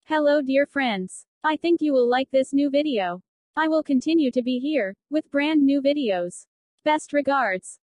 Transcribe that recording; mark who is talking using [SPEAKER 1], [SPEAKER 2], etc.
[SPEAKER 1] Hello dear friends. I think you will like this new video. I will continue to be here, with brand new videos. Best regards.